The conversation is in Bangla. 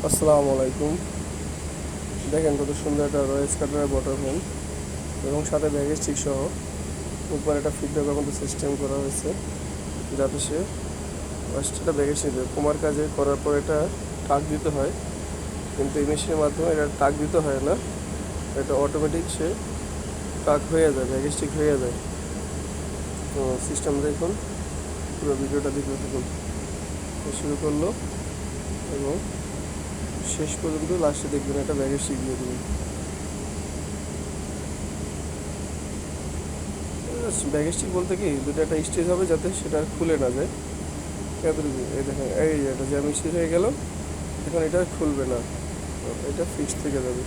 আসসালামু আলাইকুম। দেখেন কত সুন্দর একটা রয়েস কাটারের বটল ফ্যান এবং সাথে ব্যাগেজ ঠিক সহ উপরে একটা ফিডব্যাকের মতো সিস্টেম করা হয়েছে যাতে সে একটা ব্যাগেজ নিতে কুমার কাজে করার পর এটা টাক দিতে হয়, কিন্তু এই মেশিনের মাধ্যমে এটা টাক দিতে হয় না, এটা অটোমেটিক সে টাক হয়ে যায়, ব্যাগেজ ঠিক হয়ে যায়। তো সিস্টেম দেখুন, পুরো ভিডিওটা দেখতে থাকুন। শুরু করলো এবং শেষ পর্যন্ত লাস্টে দেখবেন একটা ব্যাগেজ ঠিক দিয়ে দেবেন। ব্যাগেজ ঠিক বলতে কি, দুটো একটা স্টেজ হবে যাতে সেটা আর খুলে না যায়। এতটুকু। এই দেখেন, এই যে এটা জ্যাম স্টিচ হয়ে গেল, এখন এটা আর খুলবে না, এটা ফিক্স থেকে যাবে।